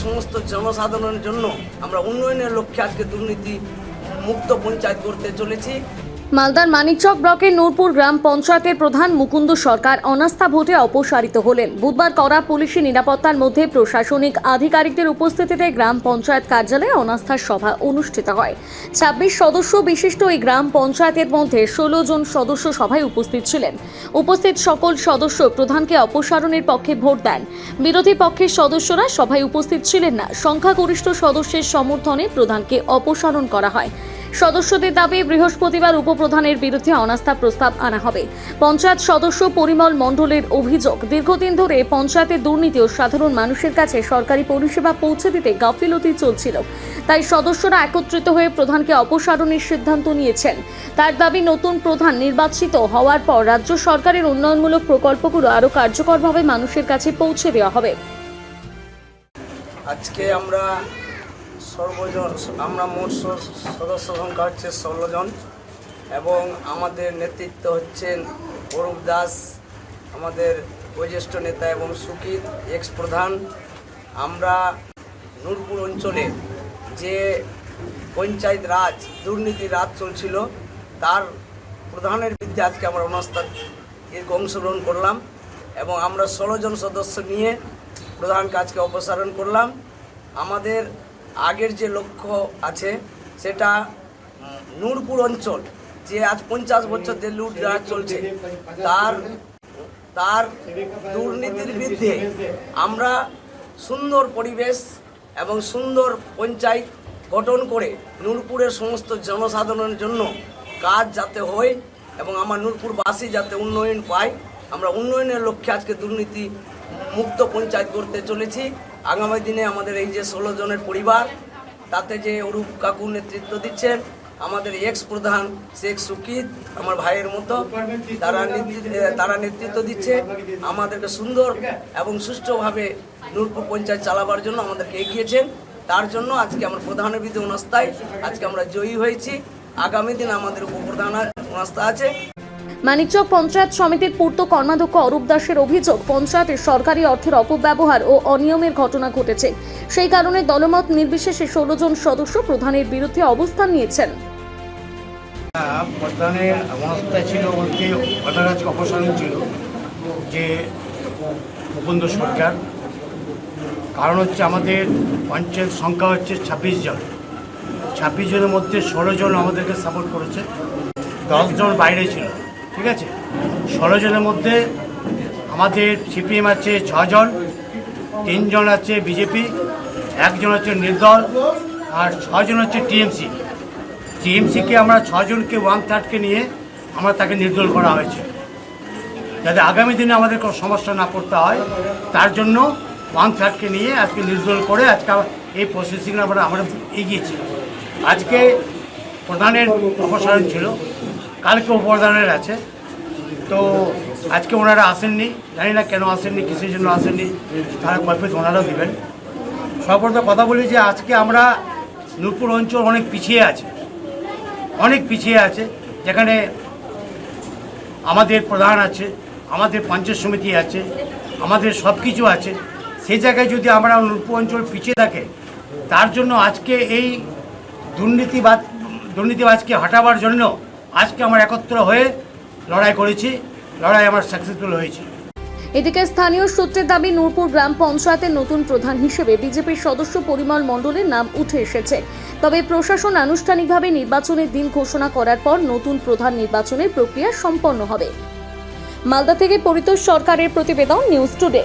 সমস্ত জনসাধারণের জন্য আমরা উন্নয়নের লক্ষ্যে আজকে দুর্নীতি মুক্ত পঞ্চায়েত করতে চলেছি। মালদার মানিকচক ব্লকের নূরপুর গ্রাম পঞ্চায়েতের প্রধান মুকুন্দ সরকার অনাস্থা ভোটে অপসারিত হলেন। বুধবার কড়া পুলিশি নিরাপত্তার মধ্যে প্রশাসনিক আধিকারিকদের উপস্থিতিতে গ্রাম পঞ্চায়েত কার্যালয়ে অনাস্থার সভা অনুষ্ঠিত হয়। ২৬ সদস্য বিশিষ্ট এই গ্রাম পঞ্চায়েতের মধ্যে ১৬ জন সদস্য সভায় উপস্থিত ছিলেন। উপস্থিত সকল সদস্য প্রধানকে অপসারণের পক্ষে ভোট দেন। বিরোধী পক্ষের সদস্যরা সভায় উপস্থিত ছিলেন না। সংখ্যাগরিষ্ঠ সদস্যের সমর্থনে প্রধানকে অপসারণ করা হয়। সদস্যদের দাবি বৃহস্পতিবার উপপ্রধানের বিরুদ্ধে অনাস্থা প্রস্তাব আনা হবে। পঞ্চায়েত সদস্য পরিমল মণ্ডলের অভিযোগ, দীর্ঘদিন ধরে পঞ্চায়েতের দুর্নীতি ও সাধারণ মানুষের কাছে সরকারি পরিষেবা পৌঁছে দিতে গাফিলতি চলছিল। তাই সদস্যরা একত্রিত হয়ে প্রধানকে অপসারণের সিদ্ধান্ত নিয়েছেন। তার দাবি, নতুন প্রধান নির্বাচিত হওয়ার পর রাজ্য সরকারের উন্নয়নমূলক প্রকল্পগুলো আরও কার্যকরভাবে মানুষের কাছে পৌঁছে দেওয়া হবে। আজকে আমরা মোট সদস্য সংখ্যা হচ্ছে ১৬ জন এবং আমাদের নেতৃত্ব হচ্ছেন অরূপ দাস, আমাদের বয়োজ্যেষ্ঠ নেতা, এবং সুকিত এক্স প্রধান। আমরা নূরপুর অঞ্চলে যে পঞ্চায়েত রাজ দুর্নীতি রাজ চলছিল তার প্রধানের বিরুদ্ধে আজকে আমরা অনাস্থা অংশগ্রহণ করলাম এবং আমরা ১৬ জন সদস্য নিয়ে প্রধানকে আজকে অপসারণ করলাম। আমাদের আগের যে লক্ষ্য আছে সেটা নূরপুর অঞ্চল যে আজ ৫০ বছর যে লুট রাজ চলছে তার দুর্নীতির বিরুদ্ধে আমরা সুন্দর পরিবেশ এবং সুন্দর পঞ্চায়েত গঠন করে নূরপুরের সমস্ত জনসাধারণের জন্য কাজ যাতে হয় এবং আমার নূরপুরবাসী যাতে উন্নয়ন পায়, আমরা উন্নয়নের লক্ষ্যে আজকে দুর্নীতি মুক্ত পঞ্চায়েত করতে চলেছি। আগামী দিনে আমাদের এই যে ১৬ জনের পরিবার, তাতে যে অরূপ কাকু নেতৃত্ব দিচ্ছেন, আমাদের এক্স প্রধান শেখ সুকিত আমার ভাইয়ের মতো, তারা নেতৃত্ব দিচ্ছে। আমাদেরকে সুন্দর এবং সুষ্ঠুভাবে নূরপুর পঞ্চায়েত চালাবার জন্য আমাদেরকে এগিয়েছেন। তার জন্য আজকে আমরা প্রধানের বিরুদ্ধে অনাস্থায় আজকে আমরা জয়ী হয়েছি। আগামী দিন আমাদের উপপ্রধান অনাস্থা আছে। মানিকচক পঞ্চায়েত সমিতির পূর্ত কর্মাধ্যক্ষ অরূপ দাসের অভিযোগ, পঞ্চায়েতে সরকারি অর্থের অপব্যবহার ও অনিয়মের ঘটনা ঘটেছে। সেই কারণে দলমত নির্বিশেষে ১৬ জন সদস্য প্রধানের বিরুদ্ধে অবস্থান নিয়েছেন। প্রধানের অবস্থা ছিল বলতে প্রধান আজকে অপসারণ ছিল যে মুকুন্দ সরকার। কারণ হচ্ছে আমাদের পঞ্চায়েত সংখ্যা হচ্ছে ২৬ জন। ২৬ জনের মধ্যে ১৬ জন আমাদেরকে সাপোর্ট করেছে, ১০ জন বাইরে ছিল। ঠিক আছে, ১৬ জনের মধ্যে আমাদের সিপিএম আছে ৬ জন, ৩ জন আছে বিজেপি, ১ জন হচ্ছে নির্দল, আর ৬ জন হচ্ছে টিএমসি। টিএমসিকে আমরা ৬ জনকে 1/3কে নিয়ে আমরা তাকে নির্দল করা হয়েছে, যাতে আগামী দিনে আমাদের কোনো সমস্যা না পড়তে হয়। তার জন্য 1/3কে নিয়ে আজকে নির্দল করে আজকে এই প্রসেসিং আমরা এগিয়েছি। আজকে প্রধানের অপসারণ ছিল, কালকে উপপ্রধানের আছে। তো আজকে ওনারা আসেননি, জানি না কেন আসেননি, কিসের জন্য আসেননি, তারা কৈফিয়ত ওনারাও দেবেন। সর্বপ্রথম কথা বলি যে আজকে আমরা নূরপুর অঞ্চল অনেক পিছিয়ে আছে, যেখানে আমাদের প্রধান আছে, আমাদের পঞ্চায়েত সমিতি আছে, আমাদের সব কিছু আছে। সেই জায়গায় যদি আমরা নূরপুর অঞ্চল পিছিয়ে থাকে, তার জন্য আজকে এই দুর্নীতিবাজকে হটাবার জন্য আজকে আমরা একত্র হয়ে লড়াই করেছি, লড়াই আমরা সাকসেসফুল হয়েছি। এদিকে স্থানীয় সূত্রের দাবি, নূরপুর গ্রাম পঞ্চায়েতের নতুন প্রধান হিসেবে বিজেপির সদস্য পরিমল মণ্ডলের নাম উঠে এসেছে। তবে প্রশাসন আনুষ্ঠানিকভাবে নির্বাচনের দিন ঘোষণা করার পর নতুন প্রধান নির্বাচনের প্রক্রিয়া সম্পন্ন হবে। মালদা থেকে পরিতোষ সরকারের প্রতিবেদন, নিউজ টুডে।